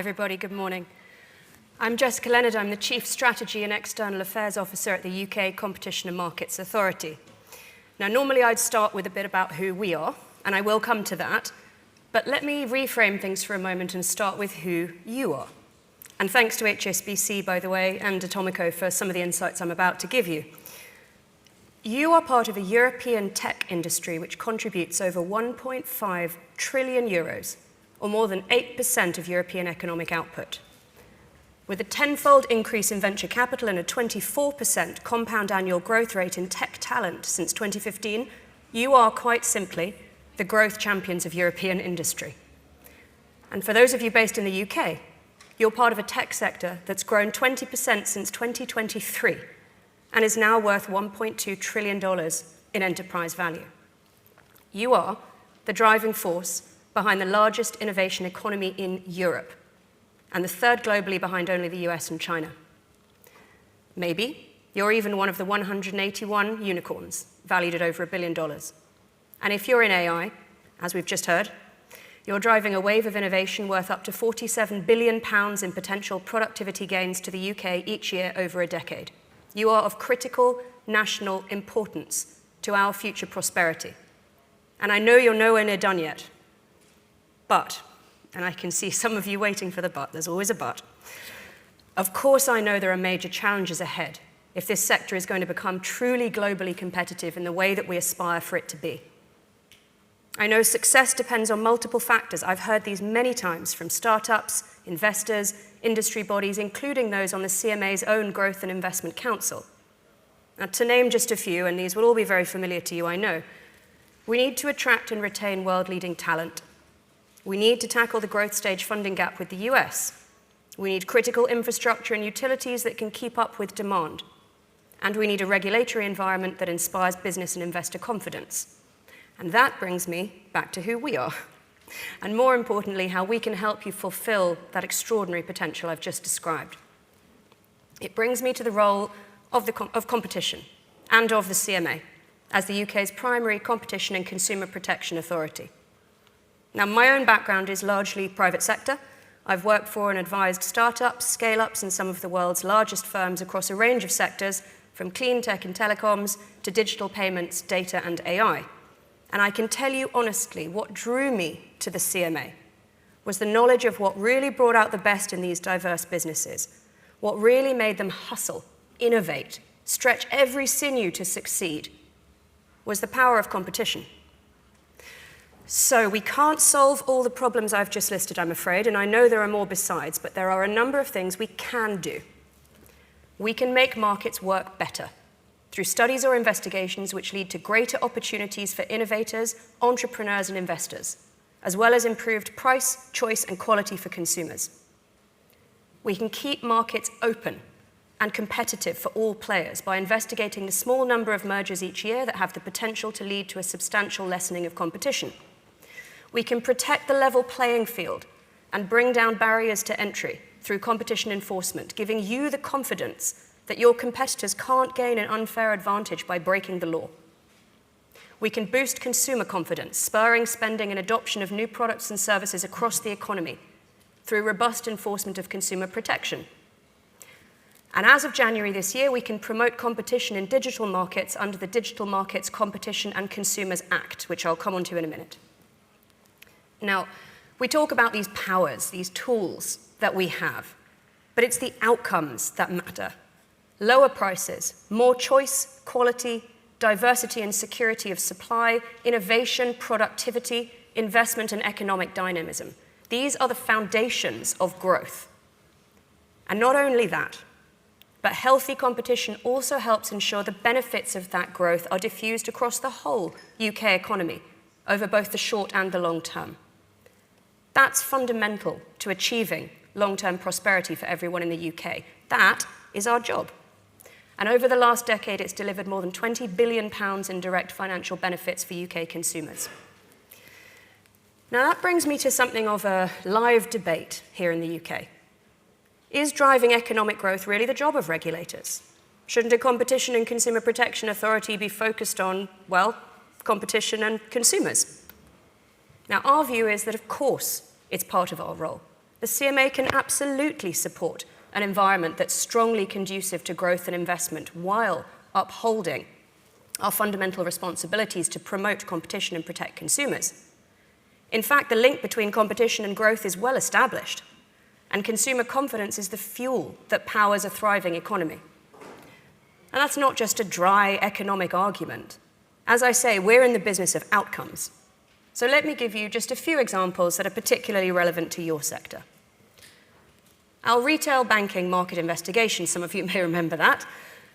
everybody. Good morning. I'm Jessica Lennard. I'm the Chief Strategy and External Affairs Officer at the UK Competition and Markets Authority. Now, normally I'd start with a bit about who we are, and I will come to that, but let me reframe things for a moment and start with who you are. And thanks to HSBC, by the way, and Atomico for some of the insights I'm about to give you. You are part of a European tech industry which contributes over 1.5 trillion euros, or more than 8% of European economic output. With a tenfold increase in venture capital and a 24% compound annual growth rate in tech talent since 2015, you are quite simply the growth champions of European industry. And for those of you based in the UK, you're part of a tech sector that's grown 20% since 2023 and is now worth $1.2 trillion in enterprise value. You are the driving force behind the largest innovation economy in Europe, and the third globally behind only the US and China. Maybe you're even one of the 181 unicorns valued at over $1 billion. And if you're in AI, as we've just heard, you're driving a wave of innovation worth up to £47 billion in potential productivity gains to the UK each year over a decade. You are of critical national importance to our future prosperity. And I know you're nowhere near done yet. But, and I can see some of you waiting for the but, there's always a but. Of course, I know there are major challenges ahead if this sector is going to become truly globally competitive in the way that we aspire for it to be. I know success depends on multiple factors. I've heard these many times from startups, investors, industry bodies, including those on the CMA's own Growth and Investment Council. Now, to name just a few, and these will all be very familiar to you, I know, we need to attract and retain world-leading talent. We need to tackle the growth stage funding gap with the US. We need critical infrastructure and utilities that can keep up with demand. And we need a regulatory environment that inspires business and investor confidence. And that brings me back to who we are. And more importantly, how we can help you fulfill that extraordinary potential I've just described. It brings me to the role of competition and of the CMA as the UK's primary competition and consumer protection authority. Now, my own background is largely private sector. I've worked for and advised startups, scale-ups, and some of the world's largest firms across a range of sectors, from clean tech and telecoms to digital payments, data, and AI. And I can tell you honestly, what drew me to the CMA was the knowledge of what really brought out the best in these diverse businesses, what really made them hustle, innovate, stretch every sinew to succeed, was the power of competition. So we can't solve all the problems I've just listed, I'm afraid, and I know there are more besides, but there are a number of things we can do. We can make markets work better through studies or investigations which lead to greater opportunities for innovators, entrepreneurs, and investors, as well as improved price, choice, and quality for consumers. We can keep markets open and competitive for all players by investigating the small number of mergers each year that have the potential to lead to a substantial lessening of competition. We can protect the level playing field and bring down barriers to entry through competition enforcement, giving you the confidence that your competitors can't gain an unfair advantage by breaking the law. We can boost consumer confidence, spurring spending and adoption of new products and services across the economy through robust enforcement of consumer protection. And as of January this year, we can promote competition in digital markets under the Digital Markets Competition and Consumers Act, which I'll come on to in a minute. Now, we talk about these powers, these tools that we have, but it's the outcomes that matter. Lower prices, more choice, quality, diversity and security of supply, innovation, productivity, investment, and economic dynamism. These are the foundations of growth. And not only that, but healthy competition also helps ensure the benefits of that growth are diffused across the whole UK economy over both the short and the long term. That's fundamental to achieving long-term prosperity for everyone in the UK. That is our job. And over the last decade, it's delivered more than £20 billion in direct financial benefits for UK consumers. Now, that brings me to something of a live debate here in the UK. Is driving economic growth really the job of regulators? Shouldn't a competition and consumer protection authority be focused on, well, competition and consumers? Now, our view is that, of course, it's part of our role. the CMA can absolutely support an environment that's strongly conducive to growth and investment while upholding our fundamental responsibilities to promote competition and protect consumers. In fact, the link between competition and growth is well established, and consumer confidence is the fuel that powers a thriving economy. And that's not just a dry economic argument. As I say, we're in the business of outcomes. So let me give you just a few examples that are particularly relevant to your sector. Our retail banking market investigation, some of you may remember that,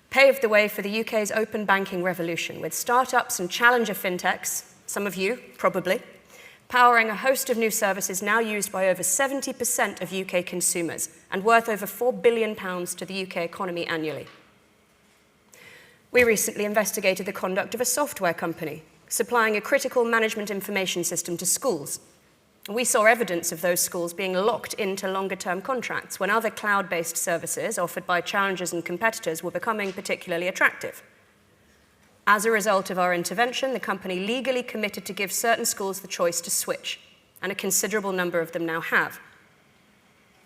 paved the way for the UK's open banking revolution, with startups and challenger fintechs, some of you probably, powering a host of new services now used by over 70% of UK consumers and worth over £4 billion to the UK economy annually. We recently investigated the conduct of a software company supplying a critical management information system to schools. We saw evidence of those schools being locked into longer-term contracts when other cloud-based services offered by challengers and competitors were becoming particularly attractive. As a result of our intervention, the company legally committed to give certain schools the choice to switch, and a considerable number of them now have.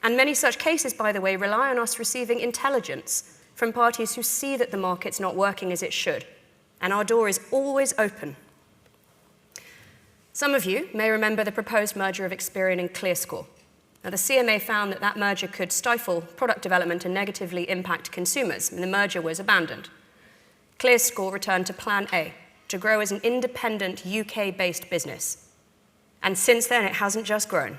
And many such cases, by the way, rely on us receiving intelligence from parties who see that the market's not working as it should, and our door is always open. Some of you may remember the proposed merger of Experian and ClearScore. Now, the CMA found that that merger could stifle product development and negatively impact consumers, and the merger was abandoned. ClearScore returned to Plan A, to grow as an independent UK-based business. And since then, it hasn't just grown.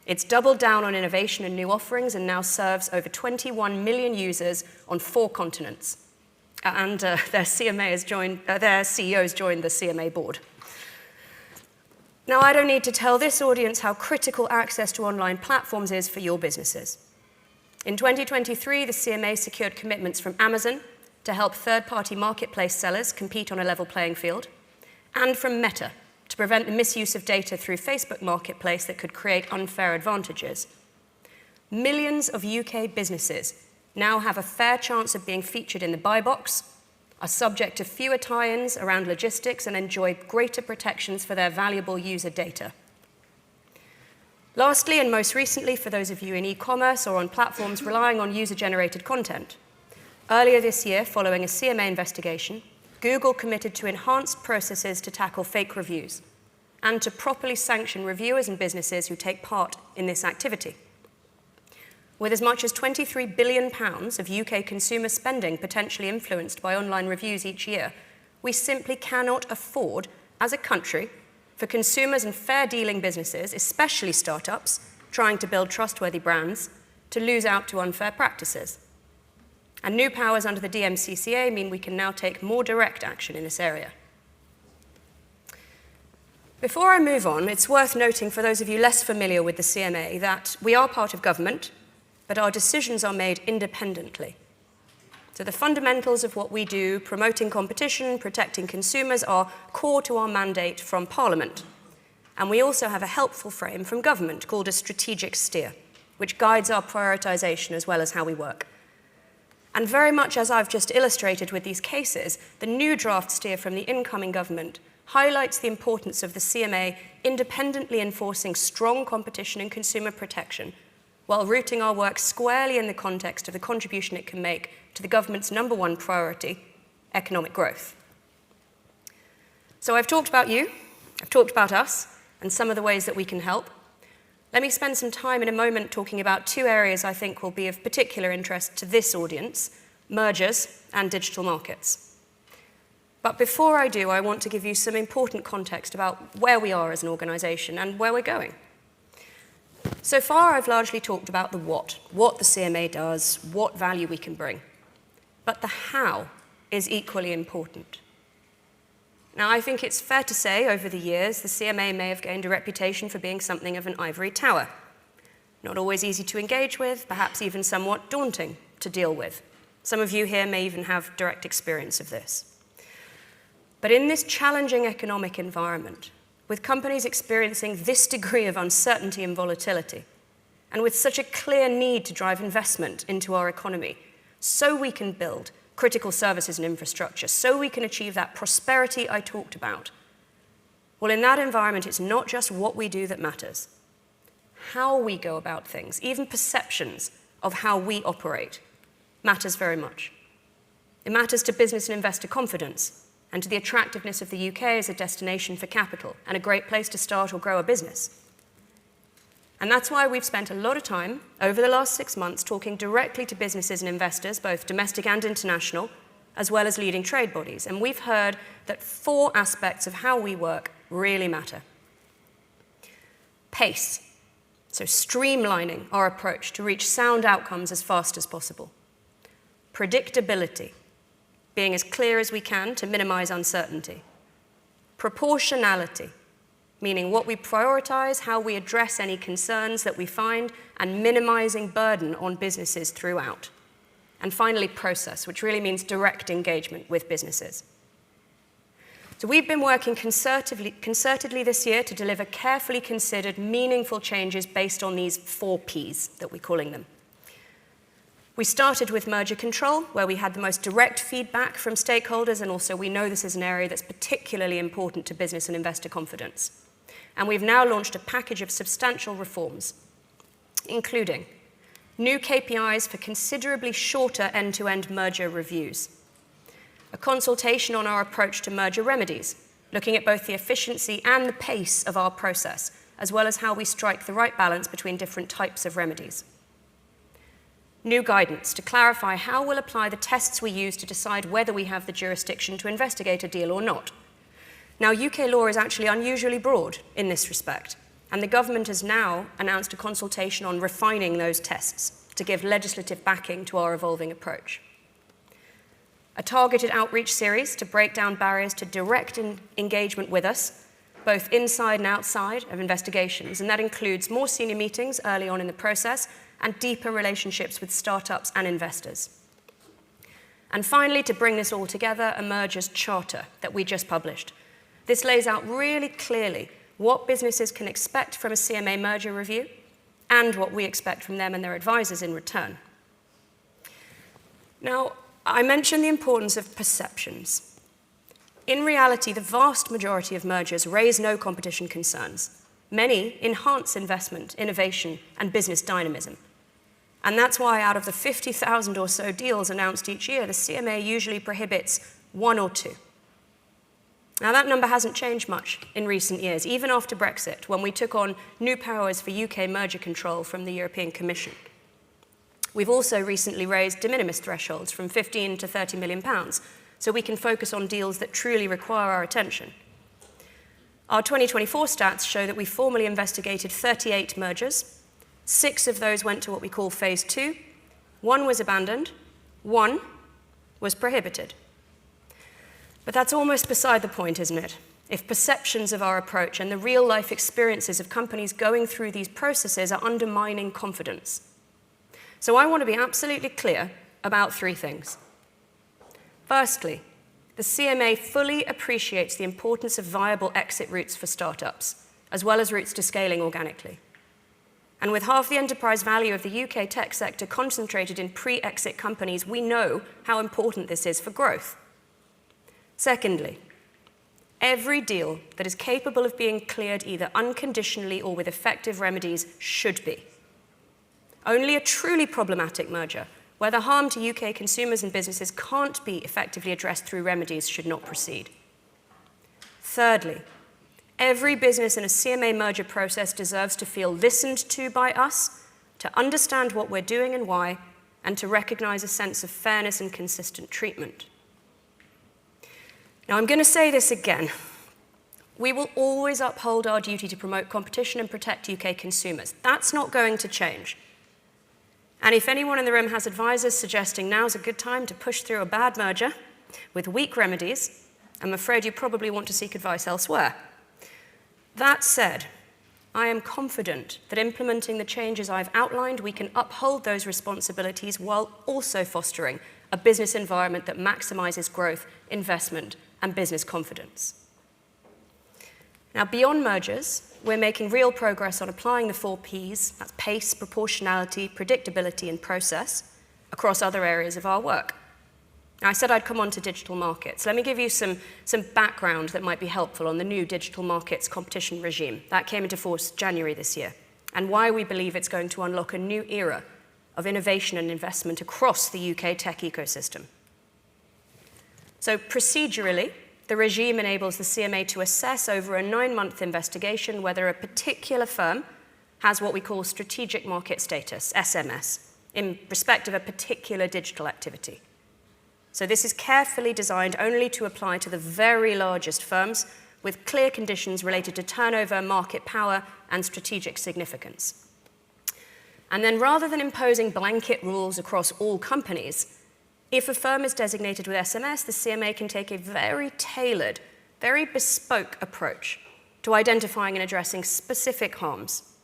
It's doubled down on innovation and new offerings and now serves over 21 million users on 4 continents. And their CEO has joined the CMA board. Now, I don't need to tell this audience how critical access to online platforms is for your businesses. In 2023, the CMA secured commitments from Amazon to help third-party marketplace sellers compete on a level playing field, and from Meta to prevent the misuse of data through Facebook Marketplace that could create unfair advantages. Millions of UK businesses now have a fair chance of being featured in the buy box, are subject to fewer tie-ins around logistics, and enjoy greater protections for their valuable user data. Lastly, and most recently, for those of you in e-commerce or on platforms relying on user-generated content, earlier this year, following a CMA investigation, Google committed to enhanced processes to tackle fake reviews and to properly sanction reviewers and businesses who take part in this activity. With as much as £23 billion of UK consumer spending potentially influenced by online reviews each year, we simply cannot afford, as a country, for consumers and fair-dealing businesses, especially startups, trying to build trustworthy brands, to lose out to unfair practices. And new powers under the DMCCA mean we can now take more direct action in this area. Before I move on, it's worth noting for those of you less familiar with the CMA that we are part of government, but our decisions are made independently. So the fundamentals of what we do, promoting competition, protecting consumers, are core to our mandate from Parliament. And we also have a helpful frame from government called a strategic steer, which guides our prioritisation as well as how we work. And very much as I've just illustrated with these cases, the new draft steer from the incoming government highlights the importance of the CMA independently enforcing strong competition and consumer protection, while rooting our work squarely in the context of the contribution it can make to the government's #1 priority, economic growth. So I've talked about you, I've talked about us, and some of the ways that we can help. Let me spend some time in a moment talking about 2 areas I think will be of particular interest to this audience: mergers and digital markets. But before I do, I want to give you some important context about where we are as an organisation and where we're going. So far, I've largely talked about the what the CMA does, what value we can bring. But the how is equally important. Now, I think it's fair to say, over the years, the CMA may have gained a reputation for being something of an ivory tower. Not always easy to engage with, perhaps even somewhat daunting to deal with. Some of you here may even have direct experience of this. But in this challenging economic environment, with companies experiencing this degree of uncertainty and volatility, and with such a clear need to drive investment into our economy, so we can build critical services and infrastructure, so we can achieve that prosperity I talked about. Well, in that environment, it's not just what we do that matters. how we go about things, even perceptions of how we operate, matters very much. It matters to business and investor confidence and to the attractiveness of the UK as a destination for capital and a great place to start or grow a business. And that's why we've spent a lot of time over the last 6 months talking directly to businesses and investors, both domestic and international, as well as leading trade bodies. And we've heard that 4 aspects of how we work really matter. Pace, so streamlining our approach to reach sound outcomes as fast as possible. Predictability, being as clear as we can to minimize uncertainty. Proportionality, meaning what we prioritize, how we address any concerns that we find, and minimizing burden on businesses throughout. And finally, process, which really means direct engagement with businesses. So we've been working concertedly this year to deliver carefully considered, meaningful changes based on these 4 Ps that we're calling them. We started with merger control, where we had the most direct feedback from stakeholders, and also we know this is an area that's particularly important to business and investor confidence. And we've now launched a package of substantial reforms, including new KPIs for considerably shorter end-to-end merger reviews, a consultation on our approach to merger remedies, looking at both the efficiency and the pace of our process, as well as how we strike the right balance between different types of remedies. New guidance to clarify how we'll apply the tests we use to decide whether we have the jurisdiction to investigate a deal or not. Now, UK law is actually unusually broad in this respect, and the government has now announced a consultation on refining those tests to give legislative backing to our evolving approach. A targeted outreach series to break down barriers to direct engagement with us, both inside and outside of investigations, and that includes more senior meetings early on in the process and deeper relationships with startups and investors. And finally, to bring this all together, a mergers charter that we just published. This lays out really clearly what businesses can expect from a CMA merger review and what we expect from them and their advisors in return. Now, I mentioned the importance of perceptions. In reality, the vast majority of mergers raise no competition concerns. Many enhance investment, innovation, and business dynamism. And that's why out of the 50,000 or so deals announced each year, the CMA usually prohibits 1 or 2. Now, that number hasn't changed much in recent years, even after Brexit, when we took on new powers for UK merger control from the European Commission. We've also recently raised de minimis thresholds from 15 to 30 million pounds, so we can focus on deals that truly require our attention. Our 2024 stats show that we formally investigated 38 mergers. 6 of those went to what we call phase 2. 1 was abandoned. 1 was prohibited. But that's almost beside the point, isn't it? If perceptions of our approach and the real-life experiences of companies going through these processes are undermining confidence. So I want to be absolutely clear about 3 things. Firstly, the CMA fully appreciates the importance of viable exit routes for startups, as well as routes to scaling organically. And with half the enterprise value of the UK tech sector concentrated in pre-exit companies, we know how important this is for growth. Secondly, every deal that is capable of being cleared either unconditionally or with effective remedies should be. Only a truly problematic merger, where the harm to UK consumers and businesses can't be effectively addressed through remedies, should not proceed. Thirdly, every business in a CMA merger process deserves to feel listened to by us, to understand what we're doing and why, and to recognize a sense of fairness and consistent treatment. Now, I'm going to say this again. We will always uphold our duty to promote competition and protect UK consumers. That's not going to change. And if anyone in the room has advisors suggesting now's a good time to push through a bad merger with weak remedies, I'm afraid you probably want to seek advice elsewhere. That said, I am confident that implementing the changes I've outlined, we can uphold those responsibilities while also fostering a business environment that maximizes growth, investment, and business confidence. Now, beyond mergers, we're making real progress on applying the 4 Ps, that's pace, proportionality, predictability, and process, across other areas of our work. Now, I said I'd come on to digital markets. Let me give you some background that might be helpful on the new digital markets competition regime. That came into force January this year. and why we believe it's going to unlock a new era of innovation and investment across the UK tech ecosystem. So procedurally, the regime enables the CMA to assess over a 9-month investigation whether a particular firm has what we call strategic market status, SMS, in respect of a particular digital activity. So this is carefully designed only to apply to the very largest firms with clear conditions related to turnover, market power, and strategic significance. And then rather than imposing blanket rules across all companies, if a firm is designated with SMS, the CMA can take a very tailored, very bespoke approach to identifying and addressing specific harms.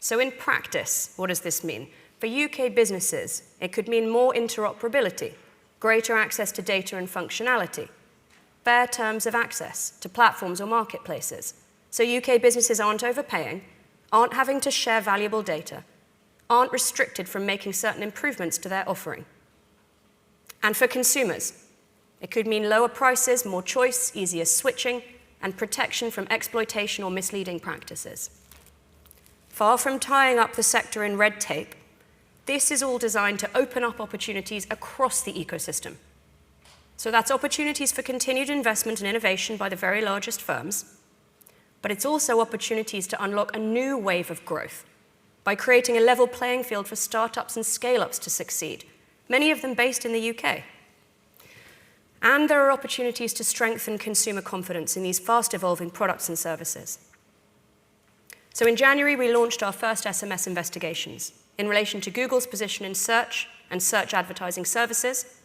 So in practice, what does this mean? For UK businesses, it could mean more interoperability, greater access to data and functionality, fair terms of access to platforms or marketplaces, so UK businesses aren't overpaying, aren't having to share valuable data, aren't restricted from making certain improvements to their offering. And for consumers, it could mean lower prices, more choice, easier switching, and protection from exploitation or misleading practices. Far from tying up the sector in red tape, this is all designed to open up opportunities across the ecosystem. So that's opportunities for continued investment and innovation by the very largest firms, but it's also opportunities to unlock a new wave of growth by creating a level playing field for startups and scale-ups to succeed, many of them based in the UK. And there are opportunities to strengthen consumer confidence in these fast-evolving products and services. So in January, we launched our first SMS investigations in relation to Google's position in search and search advertising services,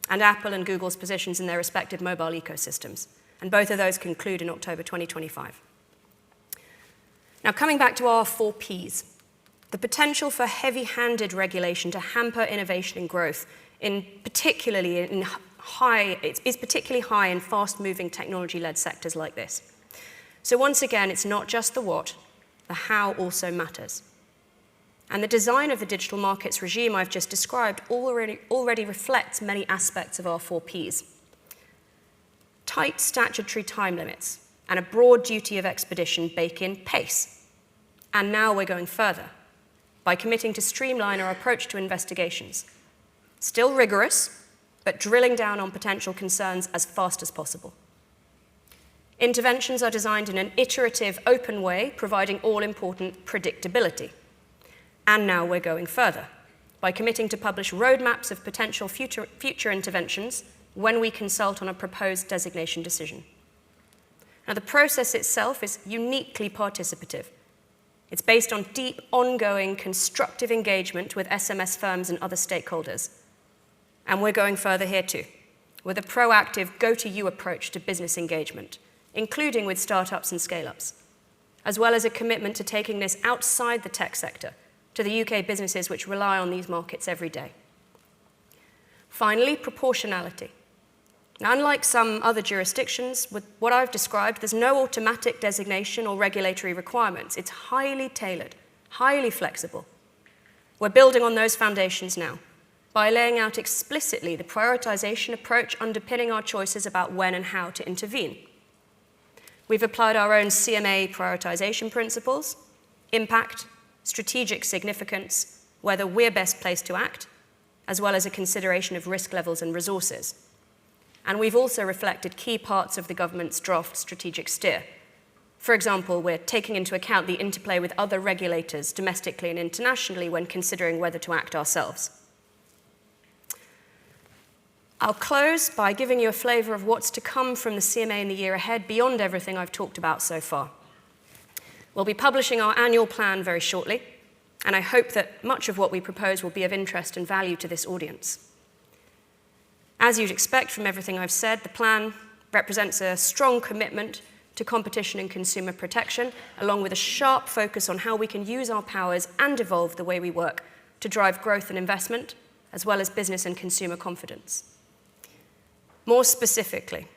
and Apple and Google's positions in their respective mobile ecosystems. And both of those conclude in October 2025. Now, coming back to our 4 Ps, the potential for heavy-handed regulation to hamper innovation and growth is particularly high in fast-moving technology-led sectors like this. So once again, it's not just the what, the how also matters. And the design of the digital markets regime I've just described already reflects many aspects of our 4 Ps. Tight statutory time limits and a broad duty of expedition bake in pace. And now we're going further by committing to streamline our approach to investigations. Still rigorous, but drilling down on potential concerns as fast as possible. Interventions are designed in an iterative, open way, providing all-important predictability. And now we're going further by committing to publish roadmaps of potential future interventions when we consult on a proposed designation decision. Now, the process itself is uniquely participative. It's based on deep, ongoing, constructive engagement with SMS firms and other stakeholders. And we're going further here too, with a proactive go-to-you approach to business engagement, including with startups and scale-ups, as well as a commitment to taking this outside the tech sector, to the UK businesses which rely on these markets every day. Finally, proportionality. Now, unlike some other jurisdictions, with what I've described, there's no automatic designation or regulatory requirements. It's highly tailored, highly flexible. We're building on those foundations now by laying out explicitly the prioritization approach underpinning our choices about when and how to intervene. We've applied our own CMA prioritization principles, impact, strategic significance, whether we're best placed to act, as well as a consideration of risk levels and resources. And we've also reflected key parts of the government's draft strategic steer. For example, we're taking into account the interplay with other regulators domestically and internationally when considering whether to act ourselves. I'll close by giving you a flavor of what's to come from the CMA in the year ahead beyond everything I've talked about so far. We'll be publishing our annual plan very shortly, and I hope that much of what we propose will be of interest and value to this audience. As you'd expect from everything I've said, the plan represents a strong commitment to competition and consumer protection, along with a sharp focus on how we can use our powers and evolve the way we work to drive growth and investment, as well as business and consumer confidence. More specifically,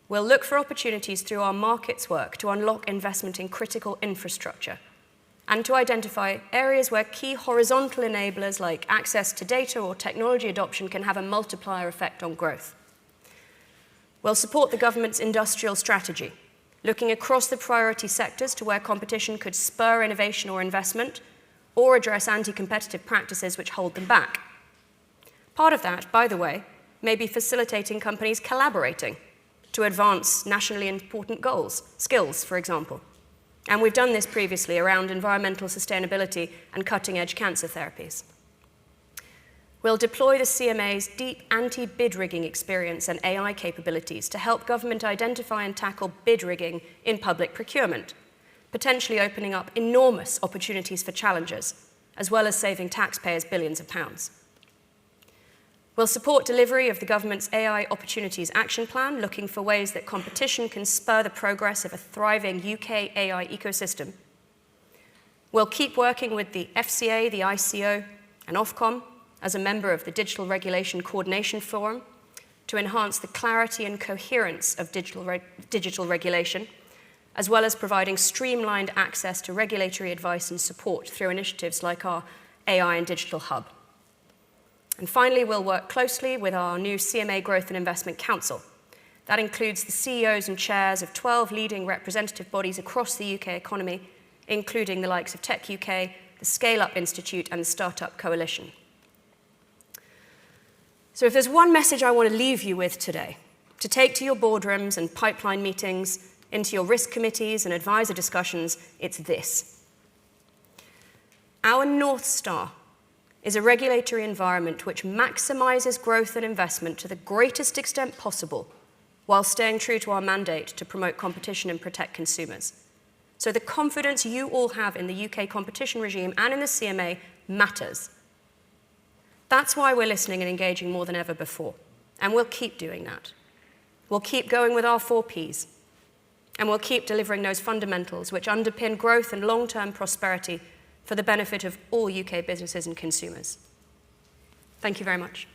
we'll look for opportunities through our markets work to unlock investment in critical infrastructure and to identify areas where key horizontal enablers like access to data or technology adoption can have a multiplier effect on growth. We'll support the government's industrial strategy looking across the priority sectors to where competition could spur innovation or investment, or address anti-competitive practices which hold them back. Part of that, by the way, may be facilitating companies collaborating to advance nationally important goals, skills, for example. And we've done this previously around environmental sustainability and cutting-edge cancer therapies. We'll deploy the CMA's deep anti-bid rigging experience and AI capabilities to help government identify and tackle bid rigging in public procurement, potentially opening up enormous opportunities for challengers, as well as saving taxpayers billions of pounds. We'll support delivery of the government's AI Opportunities Action Plan, looking for ways that competition can spur the progress of a thriving UK AI ecosystem. We'll keep working with the FCA, the ICO, and Ofcom as a member of the Digital Regulation Coordination Forum to enhance the clarity and coherence of digital regulation, as well as providing streamlined access to regulatory advice and support through initiatives like our AI and Digital Hub. And finally, we'll work closely with our new CMA Growth and Investment Council. That includes the CEOs and chairs of 12 leading representative bodies across the UK economy, including the likes of Tech.UK, the Scale Up Institute, and the Startup Coalition. So if there's one message I want to leave you with today, to take to your boardrooms and pipeline meetings, into your risk committees and advisor discussions, it's this. Our North Star is a regulatory environment which maximizes growth and investment to the greatest extent possible while staying true to our mandate to promote competition and protect consumers. So the confidence you all have in the UK competition regime and in the CMA matters. That's why we're listening and engaging more than ever before, and we'll keep doing that. We'll keep going with our 4 Ps, and we'll keep delivering those fundamentals which underpin growth and long-term prosperity for the benefit of all UK businesses and consumers. Thank you very much.